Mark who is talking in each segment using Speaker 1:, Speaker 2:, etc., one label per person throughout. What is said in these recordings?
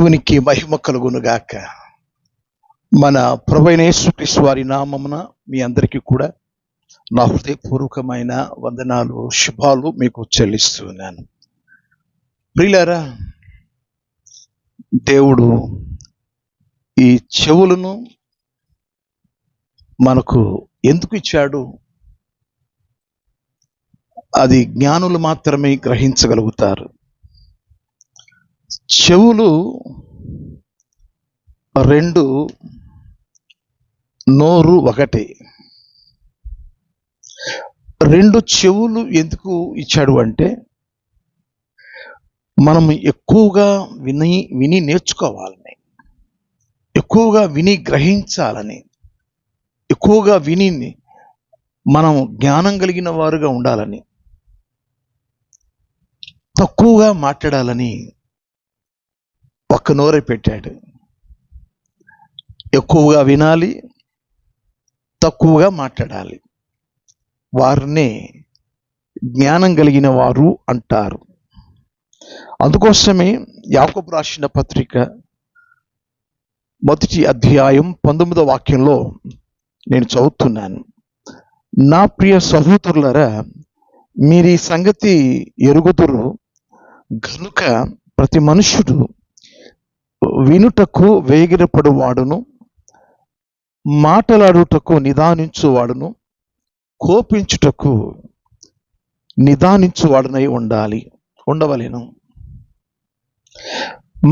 Speaker 1: దేవునికి మహిమ కలుగునుగాక. మన ప్రభువైన యేసుక్రీస్తు వారి నామమున మీ అందరికీ కూడా నా హృదయపూర్వకమైన వందనాలు, శుభాలు మీకు చెల్లిస్తున్నాను. ప్రియులారా, దేవుడు ఈ చెవులను మనకు ఎందుకు ఇచ్చాడు? అది జ్ఞానులు మాత్రమే గ్రహించగలుగుతారు. చెవులు రెండు, నోరు ఒకటి. రెండు చెవులు ఎందుకు ఇచ్చాడు అంటే, మనం ఎక్కువగా విని నేర్చుకోవాలని, ఎక్కువగా విని గ్రహించాలని, ఎక్కువగా విని మనం జ్ఞానం కలిగిన వారుగా ఉండాలని, తక్కువగా మాట్లాడాలని ఒక్క నోరే పెట్టాడు. ఎక్కువగా వినాలి, తక్కువగా మాట్లాడాలి. వారినే జ్ఞానం కలిగిన వారు అంటారు. అందుకోసమే యాకోబు రాసిన పత్రిక 1వ అధ్యాయం 19వ వాక్యంలో నేను చదువుతున్నాను. నా ప్రియ సహోదరులారా, మీరు ఈ సంగతి ఎరుగుదురు గనుక ప్రతి మనుష్యుడు వినుటకు వేగిరపడువాడును, మాట్లాడుటకు నిదానించువాడును, కోపించుటకు నిదానించువాడునై ఉండవలెను.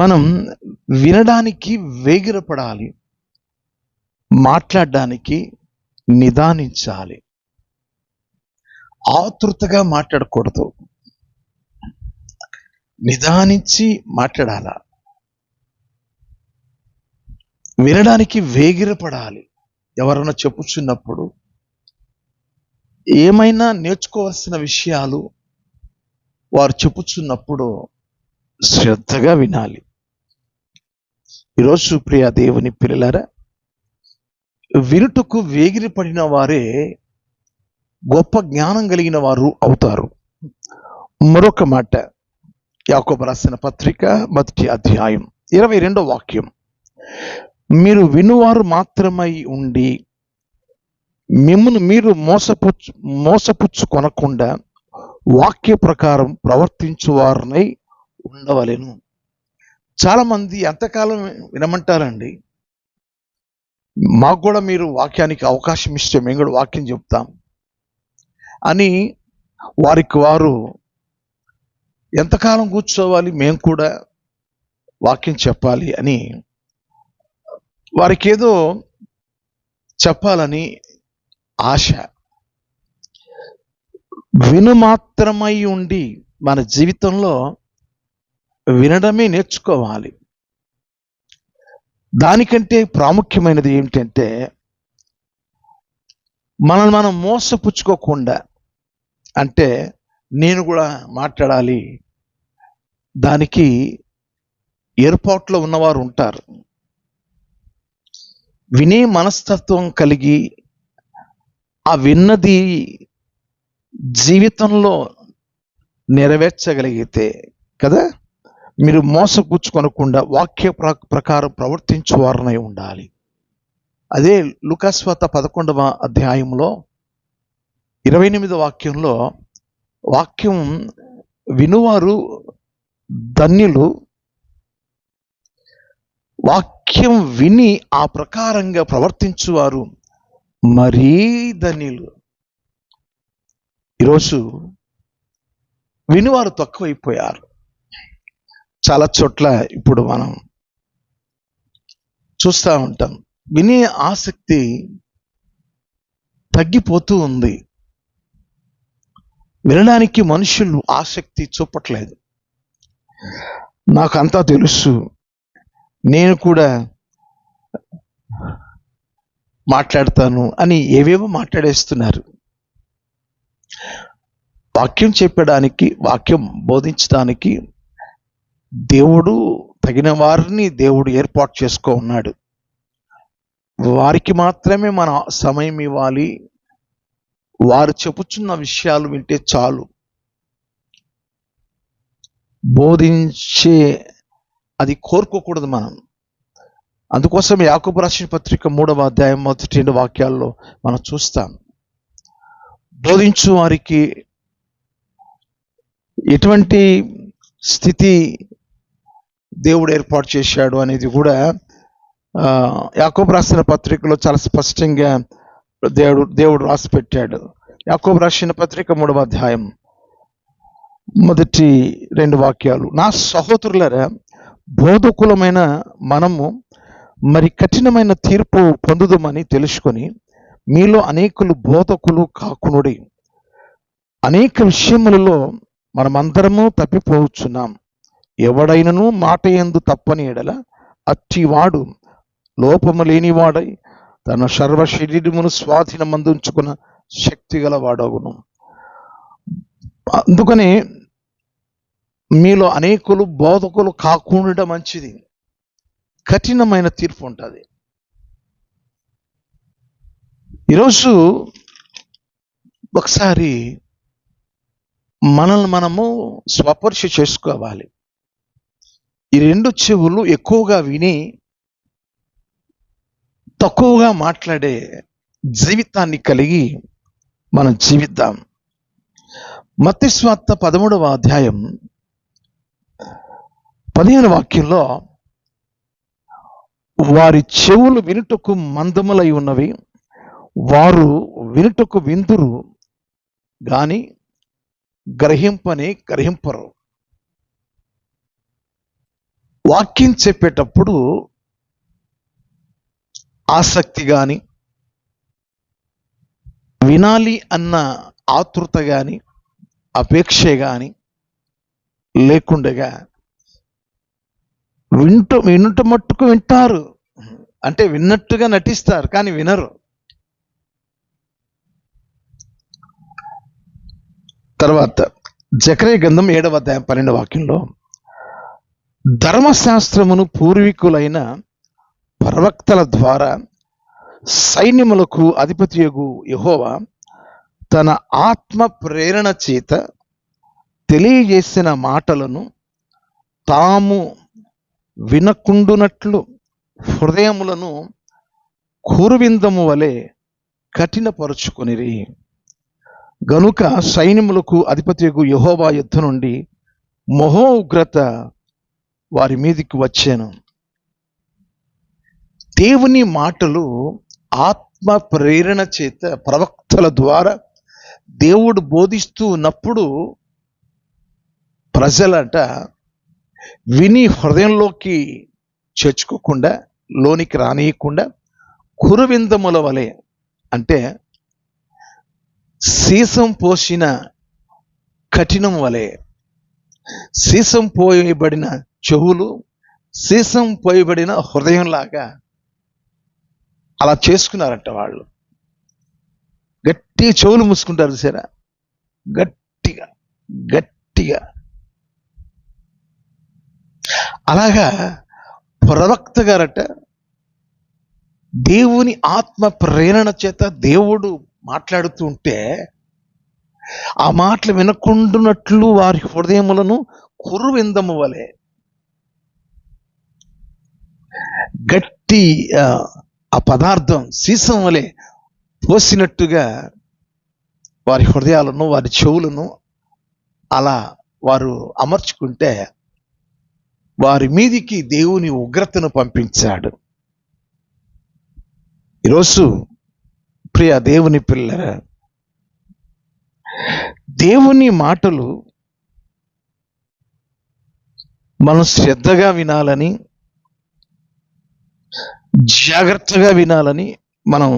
Speaker 1: మనం వినడానికి వేగిరపడాలి, మాట్లాడడానికి నిదానించాలి. ఆతృతగా మాట్లాడకూడదు, నిదానించి మాట్లాడాల. వినడానికి వేగిరపడాలి. ఎవరైనా చెప్పుచున్నప్పుడు, ఏమైనా నేర్చుకోవాల్సిన విషయాలు వారు చెప్పుచున్నప్పుడు శ్రద్ధగా వినాలి. ఈరోజు ప్రియ దేవుని పిల్లలారా, వినుటకు వేగిరపడిన వారే గొప్ప జ్ఞానం కలిగిన వారు అవుతారు. మరొక మాట, యాకోబు రాసిన పత్రిక 1వ అధ్యాయం 22వ వాక్యం, మీరు వినువారు మాత్రమై ఉండి మిమ్మును మీరు మోసపుచ్చుకొనకుండా వాక్య ప్రకారం ప్రవర్తించువారనై ఉండవలెను. చాలా మంది ఎంతకాలం వినమంటారండి, మాకు కూడా మీరు వాక్యానికి అవకాశం ఇస్తే మేము కూడా వాక్యం చెప్తాం అని వారికి వారు ఎంతకాలం కూర్చోవాలి, మేము కూడా వాక్యం చెప్పాలి అని వారికి ఏదో చెప్పాలని ఆశ. విను మాత్రమై ఉండి మన జీవితంలో వినడమే నేర్చుకోవాలి. దానికంటే ప్రాముఖ్యమైనది ఏమిటంటే, మనం మోసపుచ్చుకోకుండా, అంటే నేను కూడా మాట్లాడాలి, దానికి ఏర్పాట్లో ఉన్నవారు ఉంటారు. వినే మనస్తత్వం కలిగి ఆ విన్నది జీవితంలో నెరవేర్చగలిగితే కదా, మీరు మోసపుచ్చుకొనకుండా వాక్య ప్రకారం ప్రవర్తించువారనై ఉండాలి. అదే లూకాసు వార్త 11వ అధ్యాయంలో 28వ వాక్యంలో, వాక్యం వినువారు ధన్యులు, వాక్యం విని ఆ ప్రకారంగా ప్రవర్తించువారు మరీ ధన్యులు. ఈరోజు వినివారు తక్కువైపోయారు. చాలా చోట్ల ఇప్పుడు మనం చూస్తూ ఉంటాం, వినే ఆసక్తి తగ్గిపోతూ ఉంది. వినడానికి మనుషులు ఆసక్తి చూపట్లేదు. నాకు అంతా తెలుసు, నేను కూడా మాట్లాడతాను అని ఏవేవో మాట్లాడేస్తున్నారు. వాక్యం చెప్పడానికి, వాక్యం బోధించడానికి దేవుడు తగిన వారిని దేవుడు ఏర్పాటు చేసుకో ఉన్నాడు. వారికి మాత్రమే మన సమయం ఇవ్వాలి. వారు చెప్పుచున్న విషయాలు వింటే చాలు. బోధించే అది కోరుకోకూడదు మనం. అందుకోసం యాకోబు రాసిన పత్రిక 3వ అధ్యాయం 1-2 వాక్యాల్లో మనం చూస్తాం. బోధించు వారికి ఎటువంటి స్థితి దేవుడు ఏర్పాటు చేశాడు అనేది కూడా యాకోబు రాసిన పత్రికలో చాలా స్పష్టంగా దేవుడు రాసి పెట్టాడు. యాకోబు రాసిన పత్రిక 3వ అధ్యాయం 1-2 వాక్యాలు. నా సహోదరులారా, బోధకులమైన మనము మరి కఠినమైన తీర్పు పొందుదామని తెలుసుకొని మీలో అనేకులు బోధకులు కాకునుడి. అనేక విషయములలో మనమందరము తప్పిపోవచ్చున్నాం. ఎవడైనను మాట యందు తప్పని ఎడల అట్టివాడు లోపము లేనివాడై తన సర్వ శరీరమును స్వాధీనమందుంచుకున్న శక్తి గలవాడగును. అందుకని మీలో అనేకులు బోధకులు కాకుండా మంచిది. కఠినమైన తీర్పు ఉంటుంది. ఈరోజు ఒకసారి మనల్ని మనము స్వపరీక్ష చేసుకోవాలి. ఈ 2 చెవులు ఎక్కువగా విని తక్కువగా మాట్లాడే జీవితాన్ని కలిగి మనం జీవిద్దాం. మత్తయి సువార్త 13వ అధ్యాయం 15 వాక్యంలో వారి చెవులు వినుటకు మందములై ఉన్నవి, వారు వినుటకు విందురు గాని గ్రహింపరు. వాక్యం చెప్పేటప్పుడు ఆసక్తి కానీ, వినాలి అన్న ఆతృత కానీ, అపేక్ష కానీ లేకుండగా వినుట మట్టుకు వింటారు. అంటే విన్నట్టుగా నటిస్తారు కానీ వినరు. తర్వాత జకర్యా గ్రంథం 7వ అధ్యాయం 12వ వాక్యంలో ధర్మశాస్త్రమును పూర్వీకులైన ప్రవక్తల ద్వారా సైన్యములకు అధిపతియగు యెహోవా తన ఆత్మ ప్రేరణ చేత తెలియజేసిన మాటలను తాము వినకుండునట్లు హృదయములను కురువిందము వలె కఠినపరుచుకొనిరి. గనుక సైన్యములకు అధిపతియగు యెహోవా యుద్ధ నుండి మహో ఉగ్రత వారి మీదికి వచ్చాను. దేవుని మాటలు ఆత్మ ప్రేరణ చేత ప్రవక్తల ద్వారా దేవుడు బోధిస్తూ ఉన్నప్పుడు ప్రజలంట విని హృదయంలోకి చేర్చుకోకుండా, లోనికి రానియకుండా కురువిందముల వలె, అంటే సీసం పోసిన కఠినం వలె, సీసం పోయబడిన చెవులు, సీసం పోయబడిన హృదయంలాగా అలా చేసుకున్నారంట. వాళ్ళు గట్టి చెవులు మూసుకుంటారు సరే, గట్టిగా గట్టిగా. అలాగా ప్రవక్త గారట దేవుని ఆత్మ ప్రేరణ చేత దేవుడు మాట్లాడుతూ ఉంటే ఆ మాటలు వినకుండునట్లు వారి హృదయములను కురువిందము వలె, గట్టి ఆ పదార్థం సీసం వలె పోసినట్టుగా వారి హృదయాలను, వారి చెవులను అలా వారు అమర్చుకుంటే వారి మీదికి దేవుని ఉగ్రతను పంపించాడు. ఈరోజు ప్రియ దేవుని పిల్లరా, దేవుని మాటలు మనం శ్రద్ధగా వినాలని, జాగ్రత్తగా వినాలని మనం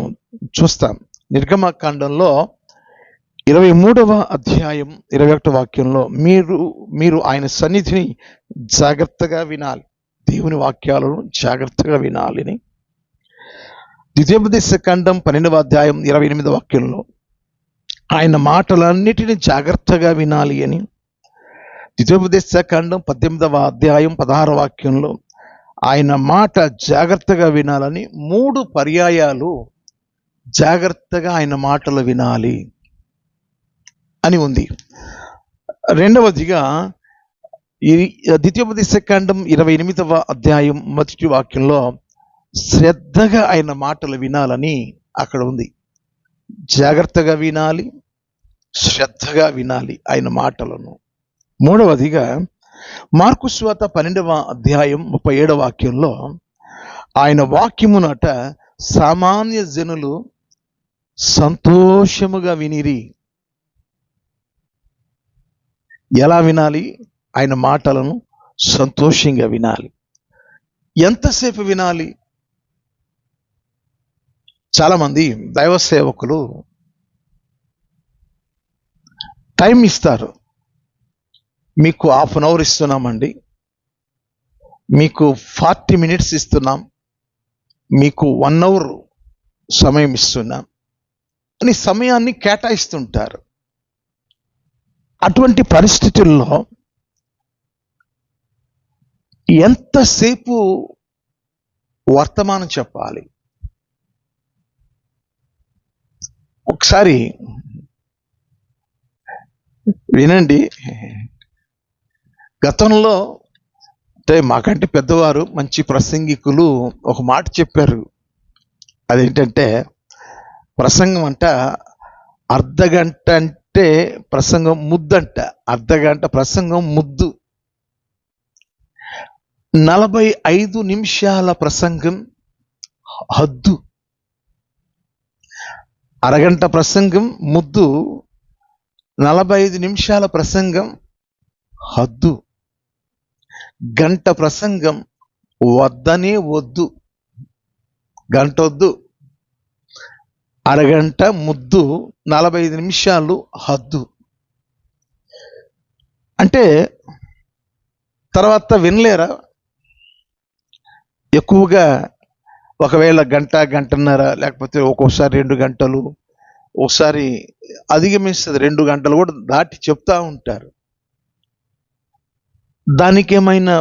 Speaker 1: చూస్తాం. నిర్గమకాండంలో 23వ అధ్యాయం 21వ వాక్యంలో మీరు ఆయన సన్నిధిని జాగ్రత్తగా వినాలి, దేవుని వాక్యాలను జాగ్రత్తగా వినాలని. ద్వితీయోపదేశకాండం 12వ అధ్యాయం 28వ వాక్యంలో ఆయన మాటలన్నిటిని జాగ్రత్తగా వినాలి అని. ద్వితీయోపదేశకాండం 18వ అధ్యాయం 16వ వాక్యంలో ఆయన మాట జాగ్రత్తగా వినాలని 3 పర్యాయాలు జాగ్రత్తగా ఆయన మాటలు వినాలి అని ఉంది. రెండవదిగా ఈ ద్వితీయోపదేశకాండం 28వ అధ్యాయం మొదటి వాక్యంలో శ్రద్ధగా ఆయన మాటలు వినాలని అక్కడ ఉంది. జాగ్రత్తగా వినాలి, శ్రద్ధగా వినాలి ఆయన మాటలను. మూడవదిగా మార్కు సువార్త 12వ అధ్యాయం 37వ వాక్యంలో ఆయన వాక్యమునట సామాన్య జనులు సంతోషముగా వినిరి. ఎలా వినాలి? ఆయన మాటలను సంతోషంగా వినాలి. ఎంతసేపు వినాలి? చాలామంది దైవ సేవకులు టైం ఇస్తారు. మీకు 1/2 అవర్ ఇస్తున్నామండి, మీకు 40 మినిట్స్ ఇస్తున్నాం, మీకు 1 అవర్ సమయం ఇస్తున్నాం అని సమయాన్ని కేటాయిస్తుంటారు. అటువంటి పరిస్థితుల్లో ఎంతసేపు వర్తమానం చెప్పాలి? ఒకసారి వినండి. గతంలో అంటే మాకంటే పెద్దవారు మంచి ప్రసంగికులు ఒక మాట చెప్పారు. అదేంటంటే, ప్రసంగం అంట అర్ధగంట అంటే ప్రసంగం ముద్దంట. అర్ధగంట ప్రసంగం ముద్దు. 45 నిమిషాల ప్రసంగం హద్దు. అరగంట ప్రసంగం ముద్దు, 45 నిమిషాల ప్రసంగం హద్దు. గంట ప్రసంగం వద్దనే వద్దు, గంట వద్దు. అరగంట ముద్దు, 45 నిమిషాలు హద్దు. అంటే తర్వాత వినలేరా? ఎక్కువగా ఒకవేళ గంట, గంటన్నర, లేకపోతే ఒక్కోసారి 2 గంటలు, ఒకసారి అధిగమిస్తుంది 2 గంటలు కూడా దాటి చెప్తా ఉంటారు. దానికి ఏమైనా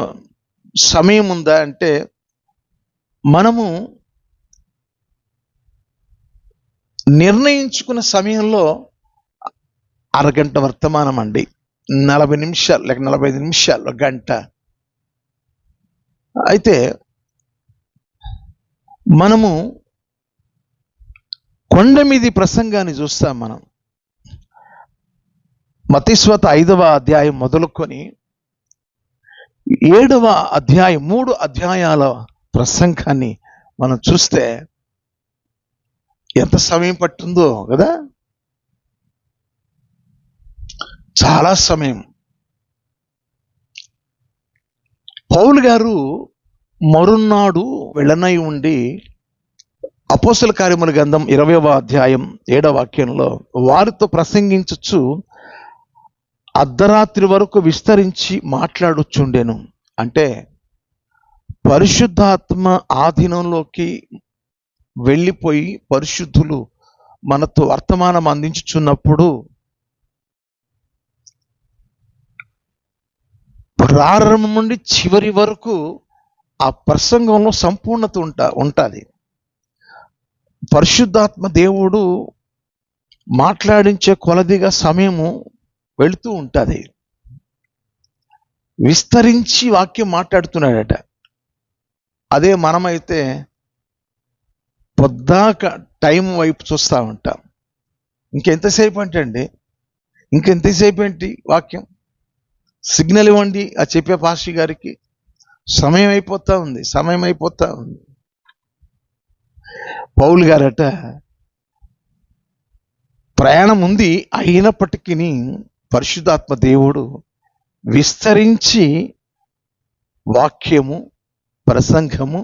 Speaker 1: సమయం ఉందా అంటే, మనము నిర్ణయించుకున్న సమయంలో అరగంట వర్తమానం అండి, 40 నిమిషాలు లేక 45 నిమిషాలు, గంట. అయితే మనము కొండ మీది ప్రసంగాన్ని చూస్తాం. మనం మత్తయి సువార్త 5వ అధ్యాయం మొదలుకొని 7వ అధ్యాయం 3 అధ్యాయాల ప్రసంగాన్ని మనం చూస్తే ఎంత సమయం పట్టిందో కదా, చాలా సమయం. పౌలు గారు మరునాడు వెళ్ళనై ఉండి అపోస్తల కార్యముల గ్రంథం 20వ అధ్యాయం 7వ వాక్యంలో వారితో ప్రసంగించుచు అర్ధరాత్రి వరకు విస్తరించి మాట్లాడుచుండెను. అంటే పరిశుద్ధాత్మ ఆధీనంలోకి వెళ్ళిపోయి పరిశుద్ధులు మనతో వర్తమానం అందించుచున్నప్పుడు ప్రారంభం నుండి చివరి వరకు ఆ ప్రసంగంలో సంపూర్ణత ఉంటుంది. పరిశుద్ధాత్మ దేవుడు మాట్లాడించే కొలదిగా సమయము వెళుతూ ఉంటుంది. విస్తరించి వాక్యం మాట్లాడుతున్నాడట. అదే మనమైతే పొద్దాక టైం వైపు చూస్తూ ఉంటాం. ఇంకెంతసేపు అంటే అండి, ఇంకెంతసేపు ఏంటి వాక్యం? సిగ్నల్ ఇవ్వండి ఆ చెప్పే పాస్టర్ గారికి. సమయం అయిపోతా ఉంది, సమయం అయిపోతా ఉంది. పౌలు గారట ప్రయాణం ఉంది, అయినప్పటికీ పరిశుద్ధాత్మ దేవుడు విస్తరించి వాక్యము, ప్రసంగము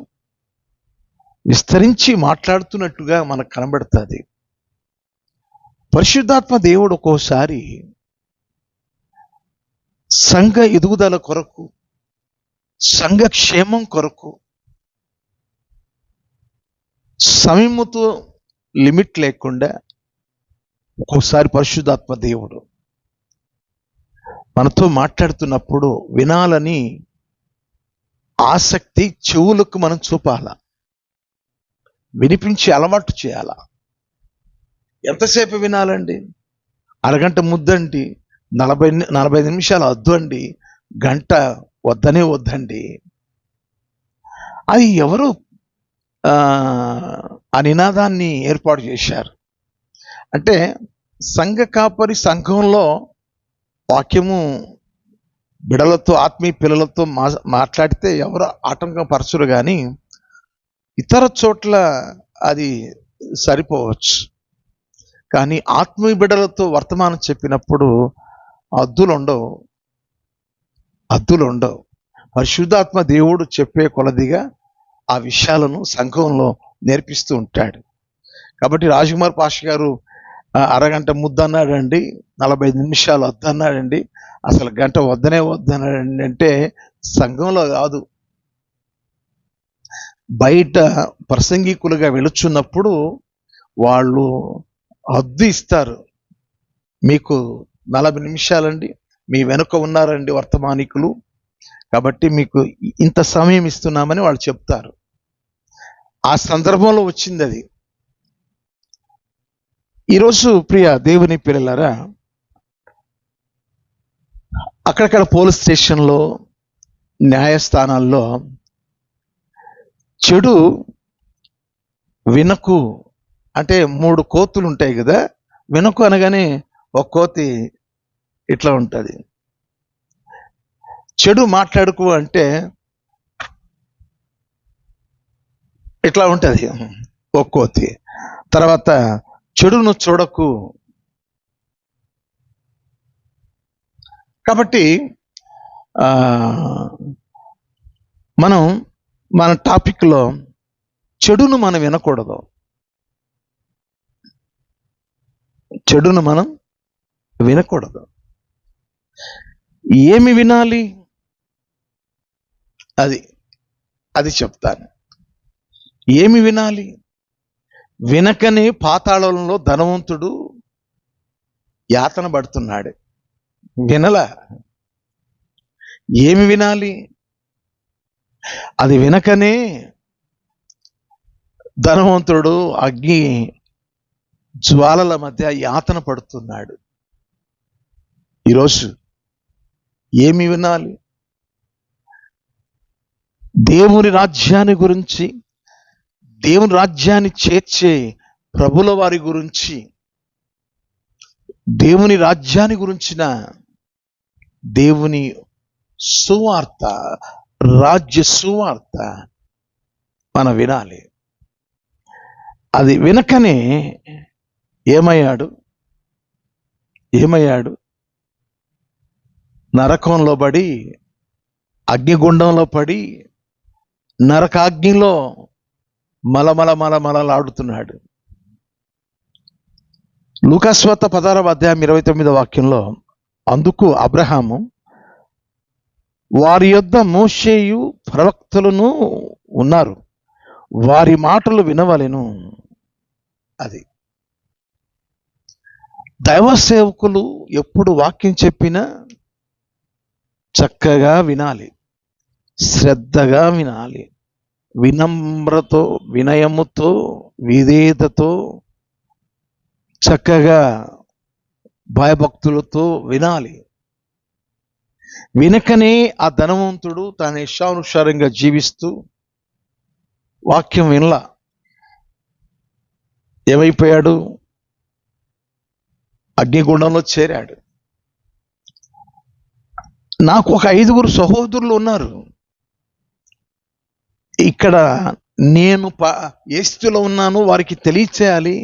Speaker 1: విస్తరించి మాట్లాడుతున్నట్టుగా మనకు కనబడుతుంది. పరిశుద్ధాత్మ దేవుడు ఒక్కోసారి సంఘ ఎదుగుదల కొరకు, సంఘ క్షేమం కొరకు సమయముతో లిమిట్ లేకుండా ఒక్కోసారి పరిశుద్ధాత్మ దేవుడు మనతో మాట్లాడుతున్నప్పుడు వినాలని ఆసక్తి చెవులకు మనం చూపాల, వినిపించి అలవాటు చేయాల. ఎంతసేపు వినాలండి? అరగంట ముద్దండి, 45 నిమిషాలు అద్దు అండి, గంట వద్దనే వద్దండి. అది ఎవరు ఆ నినాదాన్ని ఏర్పాటు చేశారు అంటే, సంఘ కాపరి సంఘంలో వాక్యము బిడలతో, ఆత్మీయ పిల్లలతో మాట్లాడితే ఎవరు ఆటంకం పరచరు, కానీ ఇతర చోట్ల అది సరిపోవచ్చు. కానీ ఆత్మీయ బిడ్డలతో వర్తమానం చెప్పినప్పుడు అద్దులు ఉండవు. పరిశుద్ధాత్మ దేవుడు చెప్పే కొలదిగా ఆ విషయాలను సంఘంలో నేర్పిస్తూ ఉంటాడు. కాబట్టి రాజకుమార్ పాష గారు అరగంట ముద్దన్నాడండి, 45 నిమిషాలు వద్దన్నాడండి, అసలు గంట వద్దన్నాడండి అంటే సంఘంలో కాదు, బయట ప్రసంగికులుగా వెళుచున్నప్పుడు వాళ్ళు హద్దు ఇస్తారు. మీకు 40 నిమిషాలండి, మీ వెనుక ఉన్నారండి వర్తమానికులు, కాబట్టి మీకు ఇంత సమయం ఇస్తున్నామని వాళ్ళు చెప్తారు. ఆ సందర్భంలో వచ్చింది అది. ఈరోజు ప్రియ దేవుని పిల్లలారా, అక్కడక్కడ పోలీస్ స్టేషన్లో, న్యాయస్థానాల్లో చెడు వినకు అంటే 3 కోతులు ఉంటాయి కదా, వినకు అనగానే ఒక కోతి ఇట్లా ఉంటుంది. చెడు మాట్లాడుకు అంటే ఇట్లా ఉంటుంది ఒక కోతి. తర్వాత చెడును చూడకు. కాబట్టి మనం మన టాపిక్లో చెడును మనం వినకూడదు. చెడును మనం వినకూడదు. ఏమి వినాలి అది చెప్తాను. ఏమి వినాలి? వినకనే పాతాళంలో ధనవంతుడు యాతన పడుతున్నాడు. వినలా. ఏమి వినాలి? అది వినకనే ధనవంతుడు అగ్ని జ్వాలల మధ్య యాతన పడుతున్నాడు. ఈరోజు ఏమి వినాలి? దేవుని రాజ్యాన్ని గురించి, దేవుని రాజ్యాన్ని చేర్చే ప్రభుల వారి గురించి, దేవుని రాజ్యాన్ని గురించిన దేవుని సువార్త, రాజ్య సువార్త మనం వినాలి. అది వినకనే ఏమయ్యాడు? నరకంలో పడి, అగ్నిగుండంలో పడి, నరకాగ్నిలో మలమలలాడుతున్నాడు. లూకాసువార్త 16వ అధ్యాయం 29వ వాక్యంలో, అందుకు అబ్రహాము, వారి యొద్ద మోషేయు ప్రవక్తలను ఉన్నారు, వారి మాటలు వినవలెను. అది దైవ సేవకులు ఎప్పుడు వాక్యం చెప్పినా చక్కగా వినాలి, శ్రద్ధగా వినాలి, వినమ్రతో, వినయముతో, విధేయతతో, చక్కగా భయభక్తులతో వినాలి. వినకనే ఆ ధనవంతుడు తన ఇష్టానుసారంగా జీవిస్తూ వాక్యం వినలా. ఏమైపోయాడు? అగ్నిగుండంలో చేరాడు. నాకు ఒక 5గురు సహోదరులు ఉన్నారు. ఇక్కడ నేను ఏ స్థితిలో ఉన్నాను వారికి తెలియచేయాలి,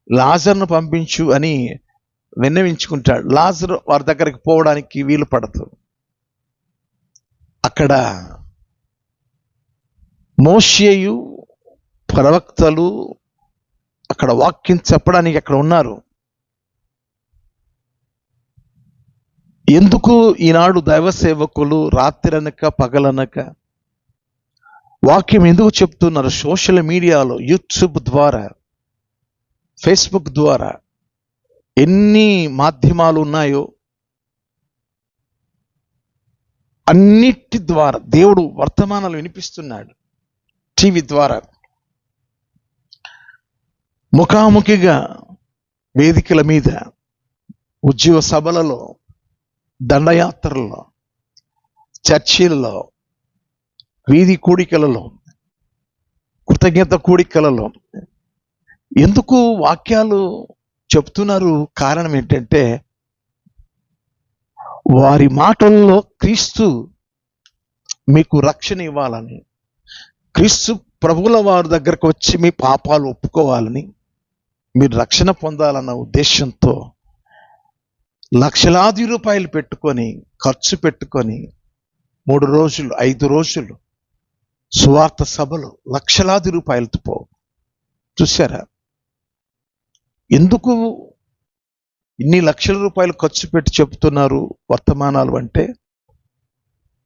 Speaker 1: లాజర్ను పంపించు అని విన్నవించుకుంటాడు. లాజరు వారి దగ్గరికి పోవడానికి వీలు పడదు. అక్కడ మోషేయు ప్రవక్తలు అక్కడ వాక్యం చెప్పడానికి అక్కడ ఉన్నారు. ఎందుకు ఈనాడు దైవ సేవకులు రాత్రనక పగలనక వాక్యం ఎందుకు చెప్తున్నారు? సోషల్ మీడియాలో, యూట్యూబ్ ద్వారా, ఫేస్బుక్ ద్వారా, ఎన్ని మాధ్యమాలు ఉన్నాయో అన్నిటి ద్వారా దేవుడు వర్తమానాలు వినిపిస్తున్నాడు. టీవీ ద్వారా, ముఖాముఖిగా, వేదికల మీద, ఉద్యోగ సభలలో, దండయాత్రల్లో చర్చిలలో, వీధి కూడికలలో, కృతజ్ఞత కూడికలలో ఎందుకు వాక్యాలు చెప్తున్నారు? కారణం ఏంటంటే వారి మాటల్లో క్రీస్తు మీకు రక్షణ ఇవ్వాలని, క్రీస్తు ప్రభువుల వారి దగ్గరకు వచ్చి మీ పాపాలు ఒప్పుకోవాలని, మీరు రక్షణ పొందాలన్న ఉద్దేశంతో లక్షలాది రూపాయలు పెట్టుకొని, ఖర్చు పెట్టుకొని 3 రోజులు 5 రోజులు సువార్త సభలు లక్షలాది రూపాయలతో చూసారా? ఎందుకు ఇన్ని లక్షల రూపాయలు ఖర్చు పెట్టి చెప్తున్నారు వర్తమానాలు అంటే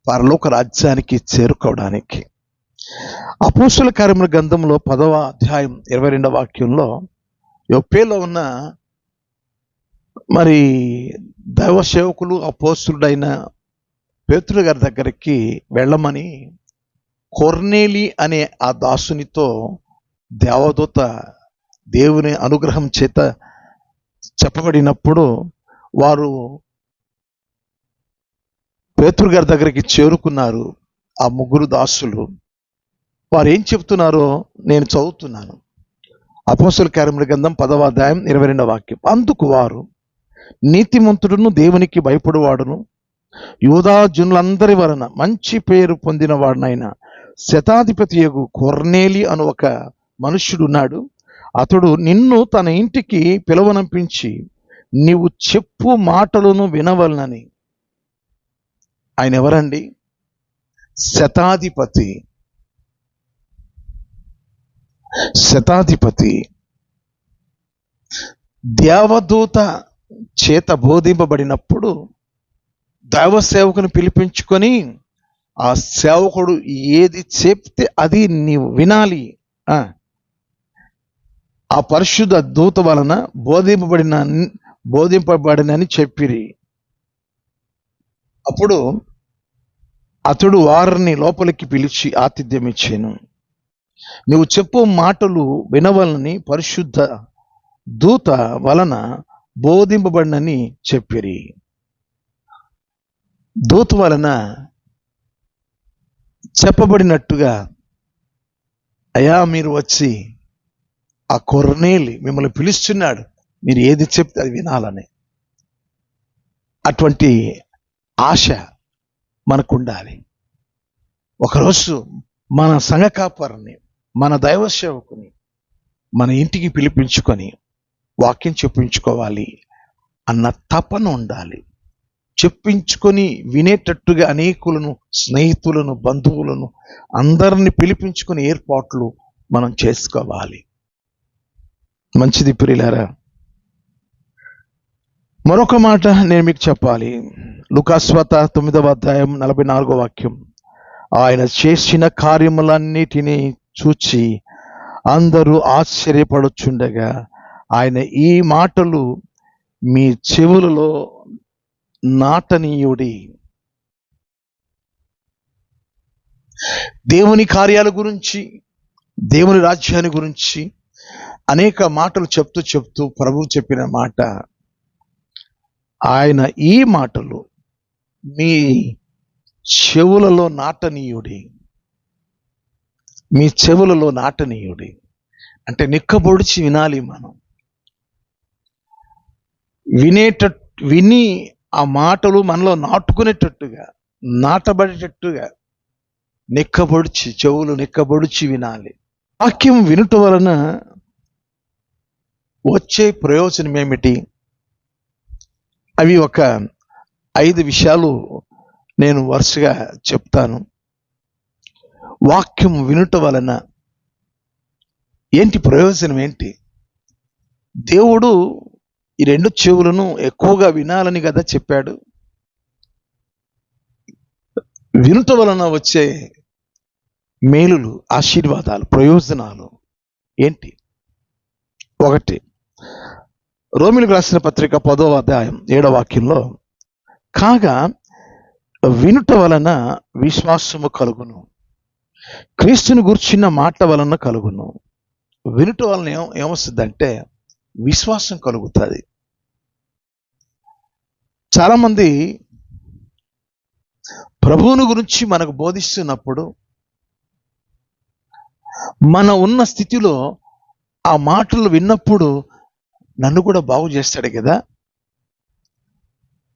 Speaker 1: పరలోక రాజ్యానికి చేరుకోవడానికి. అపోస్తుల కార్యముల గ్రంథంలో 10వ అధ్యాయం 22వ వాక్యంలో యొప్పేలో ఉన్న మరి దైవ సేవకులు అపోస్తులుడైన పేతురు గారి దగ్గరికి వెళ్ళమని కొర్నేలి అనే ఆ దాసునితో దేవదూత దేవుని అనుగ్రహం చేత చెప్పబడినప్పుడు వారు పేతురు గారి దగ్గరికి చేరుకున్నారు. ఆ 3 దాసులు వారు ఏం చెప్తున్నారో నేను చదువుతున్నాను. అపోస్తుల కార్యముల గ్రంథం 10వ అధ్యాయం 22వ వాక్యం. అందుకు వారు, నీతిమంతుడును దేవునికి భయపడువాడును యూదా జనులందరి వలన మంచి పేరు పొందిన వాడినైన శతాధిపతియగు కొర్నేలి అను ఒక మనుష్యుడున్నాడు. అతడు నిన్ను తన ఇంటికి పిలువనంపించి నీవు చెప్పు మాటలను వినవలనని. ఆయన ఎవరండి? శతాధిపతి. శతాధిపతి దేవదూత చేత బోధింపబడినప్పుడు దైవ సేవకుని పిలిపించుకొని ఆ సేవకుడు ఏది చెప్తే అది నీవు వినాలి. ఆ పరిశుద్ధ దూత వలన బోధింపబడినని చెప్పిరి. అప్పుడు అతడు వారిని లోపలికి పిలిచి ఆతిథ్యం ఇచ్చాను. నువ్వు చెప్పు మాటలు వినవలని పరిశుద్ధ దూత వలన బోధింపబడినని చెప్పిరి. దూత వలన చెప్పబడినట్టుగా, అయ్యా మీరు వచ్చి ఆ కొర్నేలి మిమ్మల్ని పిలుస్తున్నాడు, మీరు ఏది చెప్తే అది వినాలని. అటువంటి ఆశ మనకు ఉండాలి. ఒకరోజు మన సంఘ కాపరిని, మన దైవ సేవకుని మన ఇంటికి పిలిపించుకొని వాక్యం చెప్పించుకోవాలి అన్న తపన ఉండాలి. చెప్పించుకొని వినేటట్టుగా అనేకులను, స్నేహితులను, బంధువులను అందరిని పిలిపించుకొని ఏర్పాట్లు మనం చేసుకోవాలి. మంచిది ప్రియులారా. మరొక మాట నేను మీకు చెప్పాలి. లూకాసువార్త 9వ అధ్యాయం 44వ వాక్యం. ఆయన చేసిన కార్యములన్నిటినీ చూచి అందరూ ఆశ్చర్యపడుచుండగా ఆయన ఈ మాటలు మీ చెవులలో నాటనీయుడి. దేవుని కార్యాల గురించి, దేవుని రాజ్యాన్ని గురించి అనేక మాటలు చెప్తూ ప్రభువు చెప్పిన మాట, ఆయన ఈ మాటలు మీ చెవులలో నాటనీయుడి. మీ చెవులలో నాటనీయుడి అంటే నిక్కబొడిచి వినాలి. మనం విని ఆ మాటలు మనలో నాటుకునేటట్టుగా, నాటబడేటట్టుగా చెవులు నిక్కబొడిచి వినాలి. వాక్యం వినుట వలన వచ్చే ప్రయోజనం ఏమిటి? అవి ఒక 5 విషయాలు నేను వరుసగా చెప్తాను. వాక్యం వినుట వలన ఏంటి ప్రయోజనం ఏంటి? దేవుడు ఈ 2 చెవులను ఎక్కువగా వినాలని కదా చెప్పాడు. వినుట వలన వచ్చే మేలులు, ఆశీర్వాదాలు, ప్రయోజనాలు ఏంటి? 1 రోమీయులకు రాసిన పత్రిక 10వ అధ్యాయం 7వ వాక్యంలో, కాగా వినుట వలన విశ్వాసము కలుగును, క్రీస్తుని గూర్చిన మాట వలన కలుగును. వినుట వలన ఏమొస్తుందంటే విశ్వాసం కలుగుతుంది. చాలామంది ప్రభువుని గురించి మనకు బోధిస్తున్నప్పుడు మన ఉన్న స్థితిలో ఆ మాటలు విన్నప్పుడు నన్ను కూడా బాగు చేస్తాడు కదా,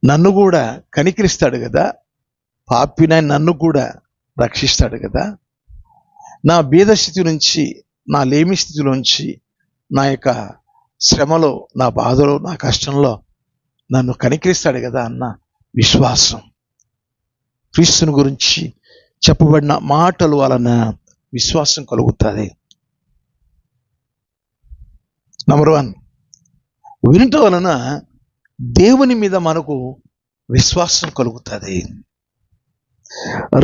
Speaker 1: నన్ను కూడా కనికరిస్తాడు కదా, పాపిన నన్ను కూడా రక్షిస్తాడు కదా, నా బీద స్థితి నుంచి, నా లేమి స్థితిలోంచి, నా యొక్క శ్రమలో, నా బాధలో, నా కష్టంలో నన్ను కనికరిస్తాడు కదా అన్న విశ్వాసం, క్రీస్తుని గురించి చెప్పబడిన మాటలు వలన విశ్వాసం కలుగుతుంది. నంబర్ 1, వినటం వలన దేవుని మీద మనకు విశ్వాసం కలుగుతుంది.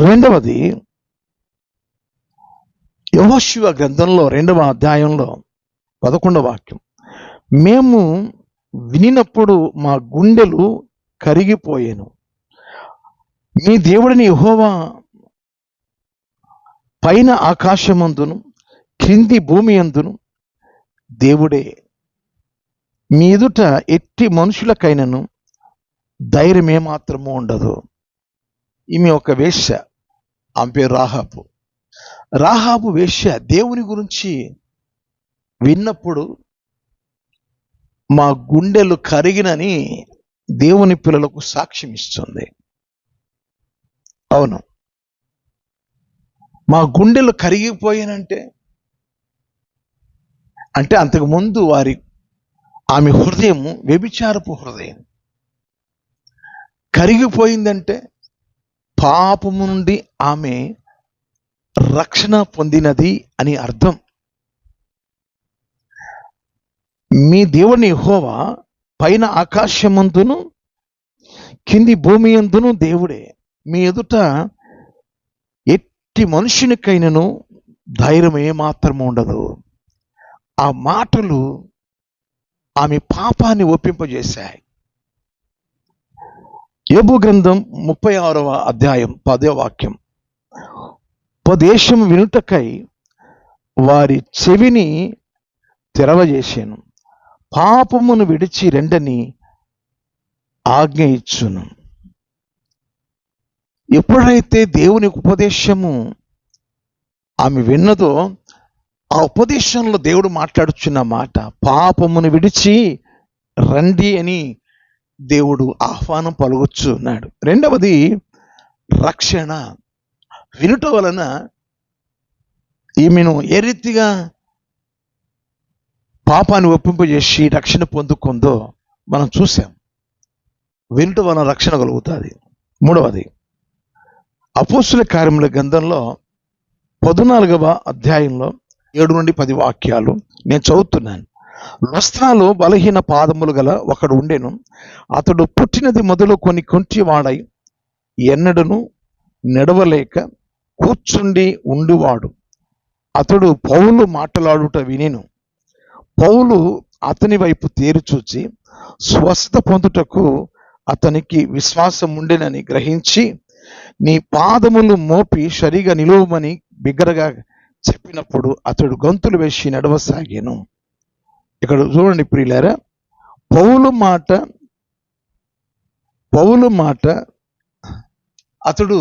Speaker 1: రెండవది, యెహోషువ గ్రంథంలో 2వ అధ్యాయంలో 11వ వాక్యం, మేము వినినప్పుడు మా గుండెలు కరిగిపోయాను. మీ దేవుడిని యెహోవా పైన ఆకాశమందును క్రింది భూమి అందును దేవుడే. మీ ఎదుట ఎట్టి మనుషులకైనను ధైర్యం ఏమాత్రము ఉండదు. ఈమె ఒక వేశ్య, ఆమె పేరు రాహాబు. రాహాబు వేశ్య దేవుని గురించి విన్నప్పుడు మా గుండెలు కరిగినని దేవుని పిల్లలకు సాక్ష్యం ఇస్తుంది. అవును, మా గుండెలు కరిగిపోయానంటే అంటే అంతకుముందు ఆమె హృదయం వ్యభిచారపు హృదయం. కరిగిపోయిందంటే పాపము నుండి ఆమె రక్షణ పొందినది అని అర్థం. మీ దేవుని యెహోవా పైన ఆకాశమందును కింది భూమి అందును దేవుడే. మీ ఎదుట ఎట్టి మనుషునికైనను ధైర్యం ఏమాత్రం ఉండదు. ఆ మాటలు ఆమె పాపాన్ని ఒప్పింపజేశాయి. యోబు గ్రంథం 36వ అధ్యాయం 10వ వాక్యం, ఉపదేశం వినుటకై వారి చెవిని తెరవజేశాను, పాపమును విడిచి రెండని ఆజ్ఞ ఇచ్చును. ఎప్పుడైతే దేవుని ఉపదేశము ఆమె విన్నదో, ఆ ఉపదేశంలో దేవుడు మాట్లాడుచున్న మాట పాపమును విడిచి రండి అని దేవుడు ఆహ్వానం పలుకుచున్నాడు. రెండవది, రక్షణ. వినుట వలన ఈమెను ఏ రీతిగా పాపాన్ని ఒప్పింపజేసి రక్షణ పొందుకుందో మనం చూసాం. వినుట వలన రక్షణ కలుగుతుంది. మూడవది, అపోస్తుల కార్యముల గ్రంథంలో 14వ అధ్యాయంలో 7 నుండి 10 వాక్యాలు నేను చదువుతున్నాను. లుస్త్రాలో బలహీన పాదములు గల ఒకడు ఉండెను. అతడు పుట్టినది మొదలుకొని కుంటివాడై ఎన్నడను నడవలేక కూర్చుండి ఉండువాడు. అతడు పౌలు మాట్లాడుట వినెను. పౌలు అతని వైపు తేరిచూచి స్వస్థత పొందుటకు అతనికి విశ్వాసం ఉండెనని గ్రహించి, నీ పాదములు మోపి సరిగా నిలువమని బిగ్గరగా చెప్పినప్పుడు అతడు గంతులు వేసి నడవసాగాను. ఇక్కడ చూడండి ప్రియులారా, పౌలు మాట అతడు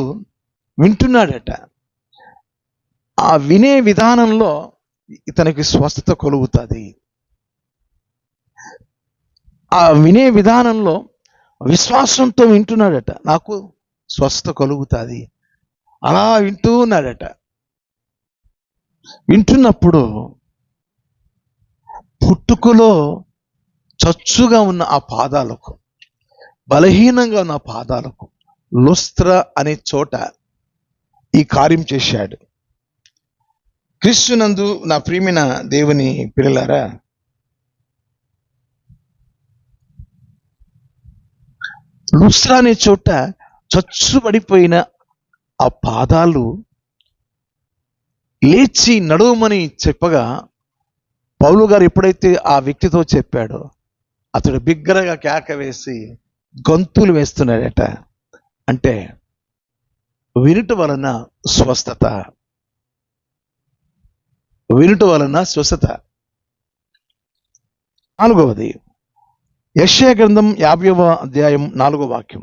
Speaker 1: వింటున్నాడట. ఆ వినే విధానంలో ఇతనికి స్వస్థత కలుగుతుంది. ఆ వినే విధానంలో విశ్వాసంతో వింటున్నాడట, నాకు స్వస్థత కలుగుతుంది. అలా వింటూ ఉన్నాడట. వింటున్నప్పుడు పుట్టుకలో చచ్చుగా ఉన్న ఆ పాదాలకు, బలహీనంగా ఉన్న పాదాలకు లుస్త్ర అనే చోట ఈ కార్యం చేశాడు. క్రీస్తునందు నా ప్రియమైన దేవుని పిల్లలారా, లుస్త్ర అనే చోట చచ్చుబడిపోయిన ఆ పాదాలు లేచి నడవమని చెప్పగా పౌలు గారు ఎప్పుడైతే ఆ వ్యక్తితో చెప్పాడో అతడు బిగ్గరగా కేక వేసి గొంతులు వేస్తున్నాడట. అంటే వినుట వలన స్వస్థత, వినుట వలన స్వస్థత. నాలుగవది, యెషయా గ్రంథం 50వ అధ్యాయం 4వ వాక్యం.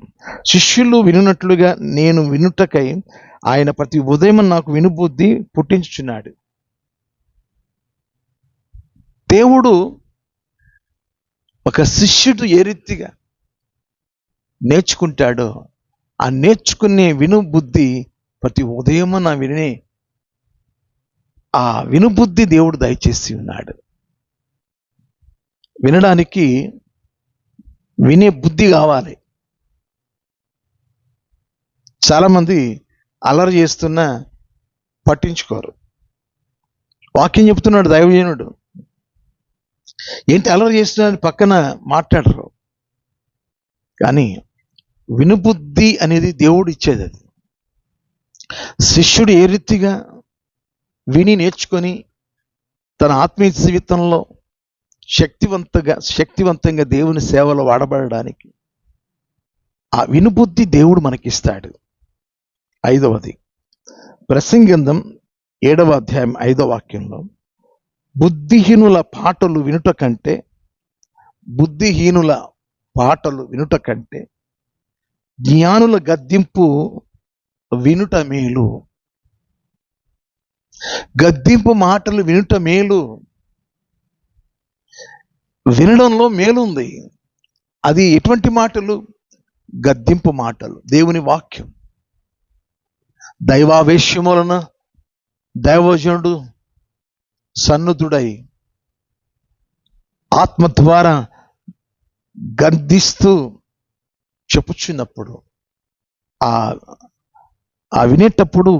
Speaker 1: శిష్యులు వినున్నట్లుగా నేను వినుటకై ఆయన ప్రతి ఉదయం నాకు వినుబుద్ధి పుట్టించుచున్నాడు. దేవుడు ఒక శిష్యుడు ఏ రీతిగా నేర్చుకుంటాడో ఆ నేర్చుకునే వినుబుద్ధి ప్రతి ఉదయం నా వినే ఆ వినుబుద్ధి దేవుడు దయచేసి ఉన్నాడు. వినడానికి వినే బుద్ధి కావాలి. చాలామంది అల్లరి చేస్తున్నా పట్టించుకోరు. వాక్యం చెప్తున్నాడు దైవజనుడు, ఏంటి అల్లరి చేస్తున్నాడు పక్కన మాట్లాడరు. కానీ వినుబుద్ధి అనేది దేవుడు ఇచ్చేది. అది శిష్యుడు ఏ రీతిగా విని నేర్చుకొని తన ఆత్మీయ జీవితంలో శక్తివంతంగా దేవుని సేవలో వాడబడడానికి ఆ వినుబుద్ధి దేవుడు మనకిస్తాడు. 5వది ప్రసంగంధం 7వ అధ్యాయం 5వ వాక్యంలో బుద్ధిహీనుల పాటలు వినుట కంటే జ్ఞానుల గద్దింపు వినుట మేలు. గద్దింపు మాటలు వినుట మేలు. వినడంలో మేలుంది. అది ఎటువంటి మాటలు? గద్దింపు మాటలు, దేవుని వాక్యం. దైవావేశ్యములన దైవజనుడు సన్నుతుడై ఆత్మ ద్వారా గద్దిస్తూ చెప్పుచున్నప్పుడు ఆ వినేటప్పుడు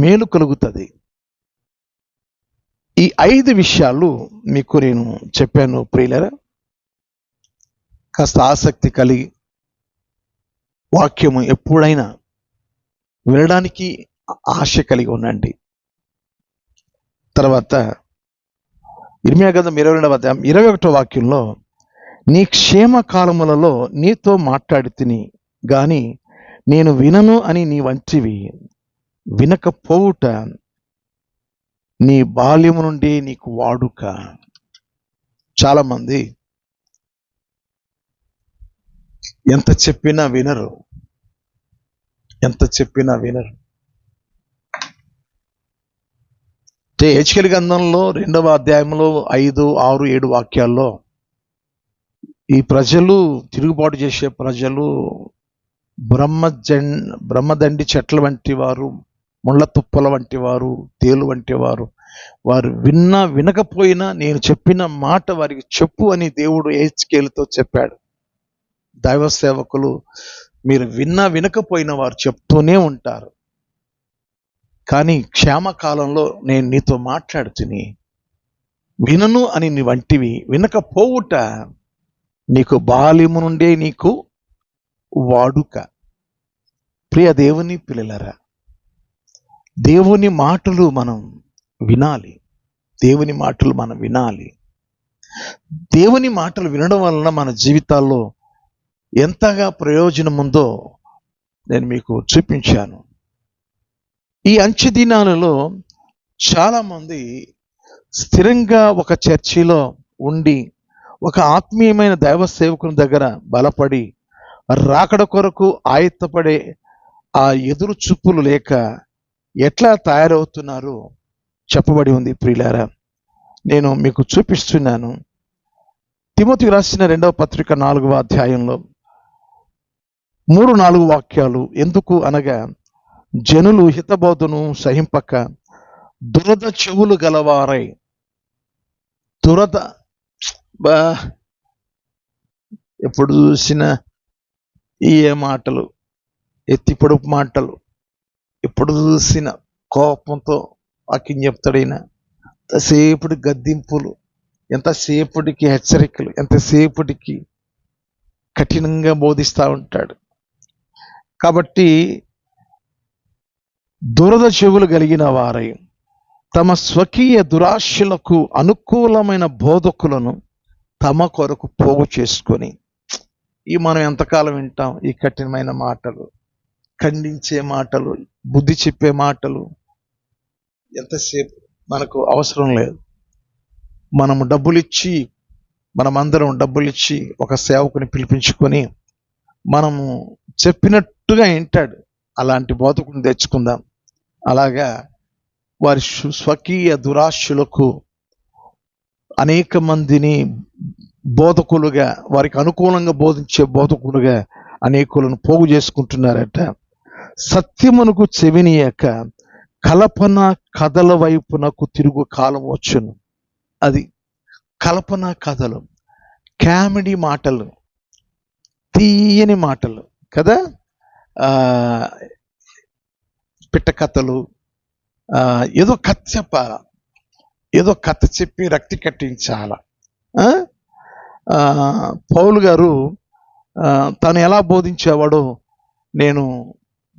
Speaker 1: మేలు కలుగుతుంది. ఈ 5 విషయాలు మీకు నేను చెప్పాను ప్రియులారా. కాస్త ఆసక్తి కలిగి వాక్యము ఎప్పుడైనా వినడానికి ఆశ కలిగి ఉండండి. తర్వాత ఇర్మీయా గ్రంథం 22వ అధ్యాయం 21వ వాక్యంలో నీ క్షేమ కాలములలో నీతో మాట్లాడి తిని గాని నేను వినను అని నీ వంటివి వినకపోవుట నీ బాల్యము నుండి నీకు వాడుక. చాలామంది ఎంత చెప్పినా వినరు. హెచ్కేల్ గ్రంథంలో 2వ అధ్యాయంలో 5, 6, 7 వాక్యాల్లో ఈ ప్రజలు, తిరుగుబాటు చేసే ప్రజలు బ్రహ్మదండి చెట్ల వంటి వారు, ముళ్ళ తుప్పల వంటి వారు, తేలు వంటి వారు. వారు వినకపోయినా నేను చెప్పిన మాట వారికి చెప్పు అని దేవుడు హెచ్కేలుతో చెప్పాడు. దైవ సేవకులు మీరు వినకపోయినా వారు చెప్తూనే ఉంటారు. కానీ క్షేమకాలంలో నేను నీతో మాట్లాడుతుని వినను అని నీ వంటివి వినకపోవుట నీకు బాల్యము నుండే నీకు వాడుక. ప్రియ దేవుని పిల్లలారా, దేవుని మాటలు మనం వినాలి. దేవుని మాటలు వినడం వలన మన జీవితాల్లో ఎంతగా ప్రయోజనం ఉందో నేను మీకు చూపించాను. ఈ అంచె దినాలలో చాలామంది స్థిరంగా ఒక చర్చిలో ఉండి ఒక ఆత్మీయమైన దైవ సేవకుని దగ్గర బలపడి రాకడ కొరకు ఆయత్తపడే ఆ ఎదురు చూపులు లేక ఎట్లా తయారవుతున్నారో చెప్పబడి ఉంది ప్రియులారా. నేను మీకు చూపిస్తున్నాను. తిమోతికి రాసిన 2వ పత్రిక 4వ అధ్యాయంలో 3-4 వాక్యాలు. ఎందుకు అనగా జనులు హితబోధను సహింపక దురద చెవులు గలవారై ఎప్పుడు చూసినా ఈ మాటలు, ఎత్తి పొడుపు మాటలు, ఎప్పుడు చూసిన కోపంతో వాక్యం చెప్తాడైనా, ఎంతసేపటి గద్దింపులు, ఎంతసేపటికి హెచ్చరికలు, ఎంతసేపటికి కఠినంగా బోధిస్తూ ఉంటాడు. కాబట్టి దురద చెవులు కలిగిన వారై తమ స్వకీయ దురాశలకు అనుకూలమైన బోధకులను తమ కొరకు పోగు చేసుకొని, మనం ఎంతకాలం వింటాం ఈ కఠినమైన మాటలు, ఖండించే మాటలు, బుద్ధి చెప్పే మాటలు? ఎంతసేపు? మనకు అవసరం లేదు. మనము డబ్బులు ఇచ్చి మనమందరం డబ్బులు ఇచ్చి ఒక సేవకుని పిలిపించుకొని మనము చెప్పినట్టుగా వింటాడు. అలాంటి బోధకుని తెచ్చుకుందాం. అలాగా వారి స్వకీయ దురాశలకు అనేక మందిని బోధకులుగా, వారికి అనుకూలంగా బోధించే బోధకులుగా అనేకులను పోగు చేసుకుంటున్నారట. సత్యమునకు చెవినియక కల్పన కథల వైపునకు తిరుగు కాలం వచ్చును. అది కల్పన కథలు, కామెడీ మాటలు, తీయని మాటలు కదా, పిట్ట కథలు, ఏదో కథ చెప్పాలా, ఏదో కథ చెప్పి రక్తి కట్టించాలా. పౌలు గారు తను ఎలా బోధించేవాడో నేను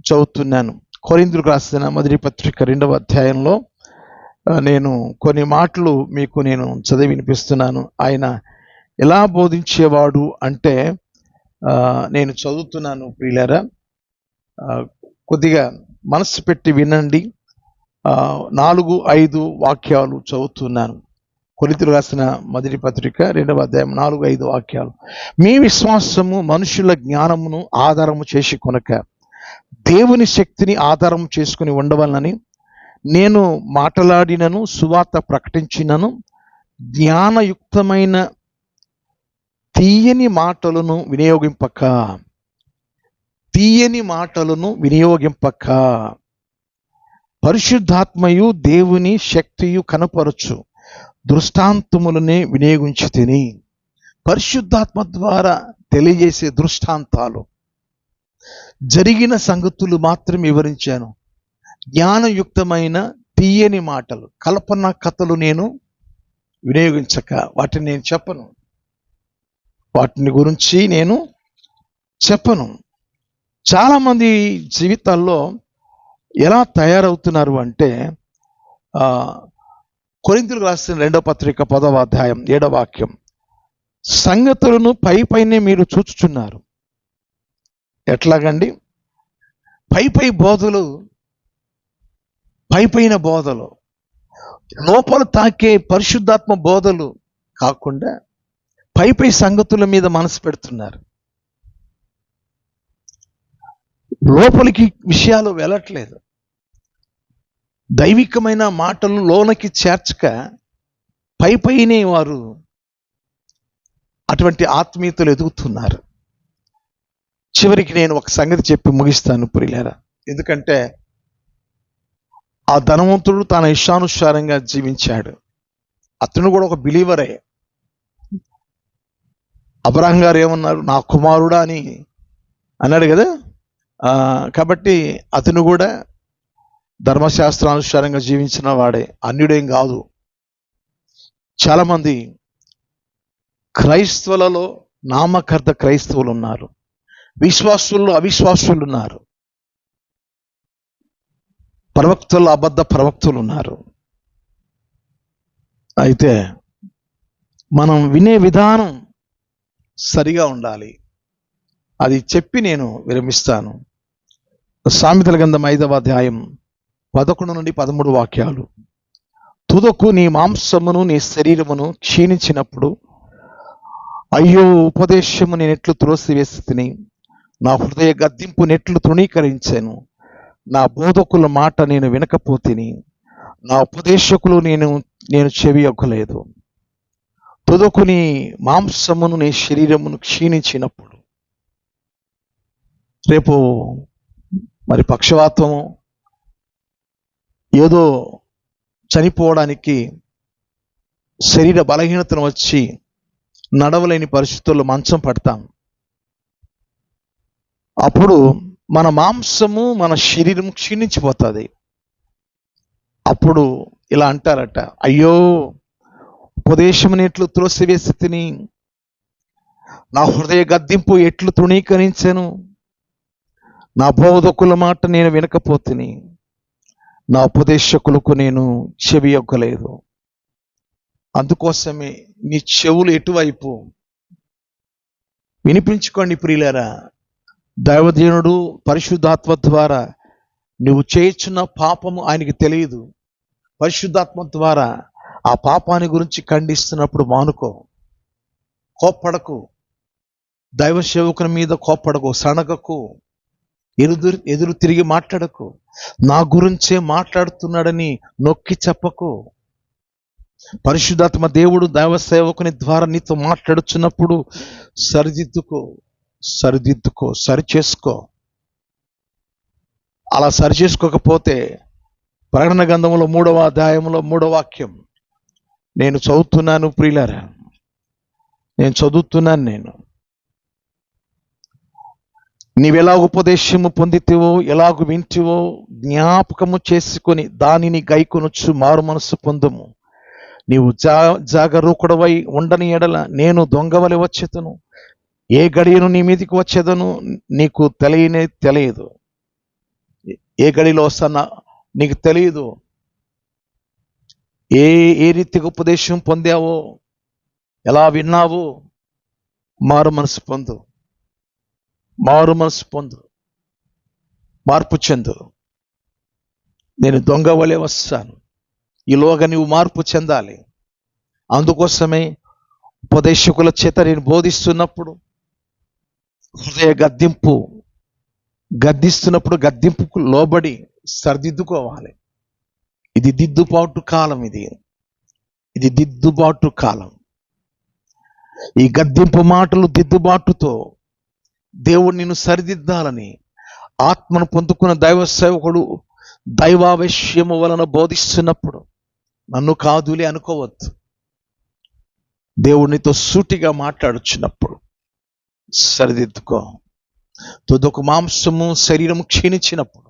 Speaker 1: చదువుతున్నాను. కొరింథీయులకు రాసిన మొదటి పత్రిక 2వ అధ్యాయంలో నేను కొన్ని మాటలు మీకు నేను చదివి వినిపిస్తున్నాను. ఆయన ఎలా బోధించేవాడు అంటే నేను చదువుతున్నాను ప్రియులారా, కొద్దిగా మనసు పెట్టి వినండి. 4-5 వాక్యాలు చదువుతున్నాను. కొరింథీయులకు రాసిన మొదటి పత్రిక 2వ అధ్యాయం 4-5 వాక్యాలు. మీ విశ్వాసము మనుషుల జ్ఞానమును ఆధారము చేసి కొనక దేవుని శక్తిని ఆధారం చేసుకుని ఉండవాలని నేను మాట్లాడినను సువార్త ప్రకటించినను జ్ఞానయుక్తమైన తీయని మాటలను వినియోగింపక పరిశుద్ధాత్మయు దేవుని శక్తియు కనపరచు దృష్టాంతములనే వినియోగించి తిని. పరిశుద్ధాత్మ ద్వారా తెలియజేసే దృష్టాంతాలు, జరిగిన సంగతులు మాత్రం వివరించాను. జ్ఞానయుక్తమైన తీయని మాటలు, కల్పన కథలు నేను వినియోగించక వాటిని నేను చెప్పను, వాటిని గురించి నేను చెప్పను. చాలామంది జీవితాల్లో ఎలా తయారవుతున్నారు అంటే, కొరింథీయులకు రాసిన 2వ పత్రిక 10వ అధ్యాయం 7వ వాక్యం, సంగతులను పైనే మీరు చూచుచున్నారు. ఎట్లాగండి? బోధలు, పైన బోధలు, లోపల తాకే పరిశుద్ధాత్మ బోధలు కాకుండా పై సంగతుల మీద మనసు పెడుతున్నారు. లోపలికి విషయాలు వెళ్ళట్లేదు. దైవికమైన మాటలు లోనకి చేర్చక పైనే వారు అటువంటి ఆత్మీయతలు ఎదుగుతున్నారు. చివరికి నేను ఒక సంగతి చెప్పి ముగిస్తాను ప్రియులారా. ఎందుకంటే ఆ ధనవంతుడు తన ఇష్టానుసారంగా జీవించాడు. అతను కూడా ఒక బిలీవరే. అబ్రహాం గారు ఏమన్నారు? నా కుమారుడా అని అన్నాడు కదా. కాబట్టి అతను కూడా ధర్మశాస్త్రానుసారంగా జీవించిన వాడే, అన్యుడేం కాదు. చాలామంది క్రైస్తవులలో నామకార్థ క్రైస్తవులు ఉన్నారు, విశ్వాసుల్లో అవిశ్వాసులు ఉన్నారు, ప్రవక్తలు అబద్ధ ప్రవక్తలు ఉన్నారు. అయితే మనం వినే విధానం సరిగా ఉండాలి. అది చెప్పి నేను విరమిస్తాను. సామెతల గ్రంథం 5వ అధ్యాయం 11-13 వాక్యాలు. తుదకు నీ మాంసమును నీ శరీరమును క్షీణించినప్పుడు అయ్యో ఉపదేశము నేనెట్లు త్రోసివేసి తిని, నా హృదయ గద్దింపు నెట్లు తృణీకరించాను. నా బోధకుల మాట నేను వినకపోతిని, నా ఉపదేశకులు నేను చెవి యొక్కలేదు. తుదకు నీ మాంసమును నీ శరీరమును క్షీణించినప్పుడు, రేపు మరి పక్షవాతము, ఏదో చనిపోవడానికి శరీర బలహీనతను వచ్చి నడవలేని పరిస్థితుల్లో మంచం పడతాం. అప్పుడు మన మాంసము మన శరీరం క్షీణించిపోతుంది. అప్పుడు ఇలా అంటారట, అయ్యో ఉపదేశముని ఎట్లు త్రోసివేసి తిని, నా హృదయ గద్దింపు ఎట్లు తృణీకరించాను, నా బోధకుల మాట నేను వినకపోతిని, నా ఉపదేశకులకు నేను చెవి యొక్కలేదు. అందుకోసమే నీ చెవులు ఎటువైపు వినిపించుకోండి ప్రియులారా. దైవజనుడు పరిశుద్ధాత్మ ద్వారా నువ్వు చేయుచున్న పాపము ఆయనకి తెలియదు. పరిశుద్ధాత్మ ద్వారా ఆ పాపాన్ని గురించి ఖండిస్తున్నప్పుడు మానుకో. కోప్పడకు, దైవ సేవకుని మీద కోప్పడకు, సనగకు, ఎదురు తిరిగి మాట్లాడకు. నా గురించే మాట్లాడుతున్నాడని నొక్కి చెప్పకు. పరిశుద్ధాత్మ దేవుడు దైవ సేవకుని ద్వారా నీతో మాట్లాడుచున్నప్పుడు సరిదిద్దుకో, సరిచేసుకో. అలా సరిచేసుకోకపోతే ప్రకటన గ్రంథంలో 3వ అధ్యాయంలో 3వ వాక్యం నేను చదువుతున్నాను ప్రియులారా, నేను నీవెలాగ ఉపదేశము పొందితివో, ఎలాగ వింటివో జ్ఞాపకము చేసుకొని దానిని గైకొనొచ్చు మారు మనస్సు పొందము. నీవు జాగరూకుడవై ఉండని ఎడల నేను దొంగవలి వచ్చేదను, ఏ గడియను నీ మీదికి వచ్చేదను నీకు తెలియదు. ఏ గడిలో వస్తానా నీకు తెలియదు. ఏ రీతిగా ఉపదేశం పొందావో, ఎలా విన్నావో మారు మనసు పొందు, మార్పు చెందు. నేను దొంగ వలె వస్తాను. ఈలోగా నువ్వు మార్పు చెందాలి. అందుకోసమే ఉపదేశకుల చేత నేను బోధిస్తున్నప్పుడు హృదయ గద్దిస్తున్నప్పుడు గద్దింపుకు లోబడి సరిదిద్దుకోవాలి. ఇది దిద్దుబాటు కాలం. ఇది దిద్దుబాటు కాలం. ఈ గద్దింపు మాటలు దిద్దుబాటుతో దేవుడు నిన్ను సరిదిద్దాలని ఆత్మను పొందుకున్న దైవ సేవకుడు దైవావేశ్యము వలన బోధిస్తున్నప్పుడు నన్ను కాదులే అనుకోవద్దు. దేవునితో సూటిగా మాట్లాడుచున్నప్పుడు సరిదిద్దుకో. తుదకు మాంసము శరీరము క్షీణించినప్పుడు,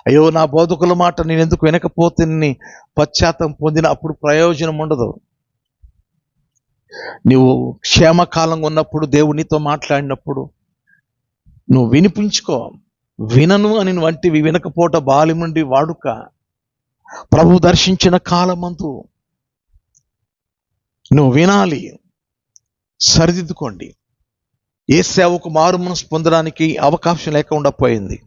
Speaker 1: అయ్యో నా బోధకుల మాట నేను ఎందుకు వినకపోతే పశ్చాత్తాపం పొందిన అప్పుడు ప్రయోజనం ఉండదు. నువ్వు క్షేమకాలంగా ఉన్నప్పుడు దేవునితో మాట్లాడినప్పుడు నువ్వు వినిపించుకో. వినను అని వంటివి వినకపోట బాల్యం నుండి వాడుక. ప్రభు దర్శించిన కాలమందు నువ్వు వినాలి. సరిదిద్దుకోండి. ఏ సేవకు మారు మనసు పొందడానికి అవకాశం లేకుండా పోయింది.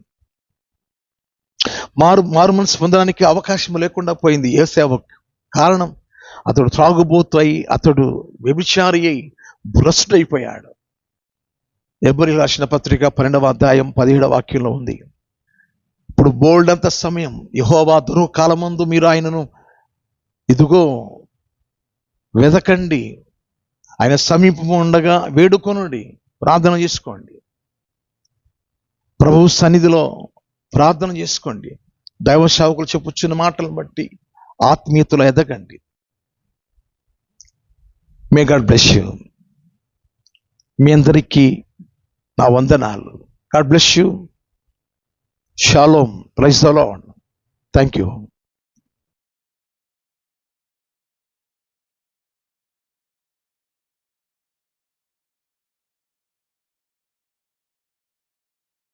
Speaker 1: మారు మనసు పొందడానికి అవకాశం లేకుండా పోయింది ఏ సేవకు. కారణం, అతడు త్రాగుబోతు అయి, అతడు వ్యభిచారి అయి భ్రష్టుడైపోయాడు. హెబ్రీయులకు రాసిన పత్రిక 12వ అధ్యాయం 17వ వాక్యంలో ఉంది. ఇప్పుడు బోల్డంత సమయం యెహోవా దురు కాలమందు మీరు ఆయనను ఇదిగో వెదకండి, ఆయన సమీపము ఉండగా వేడుకొనుడి, ప్రార్థన చేసుకోండి. ప్రభు సన్నిధిలో ప్రార్థన చేసుకోండి. దైవ సేవకులు చెప్పుచున్న మాటలను బట్టి ఆత్మీయతలో ఎదగండి. May God bless you. మీ అందరికీ నా వందనాలు. God bless you. Shalom. Praise the Lord. Thank you.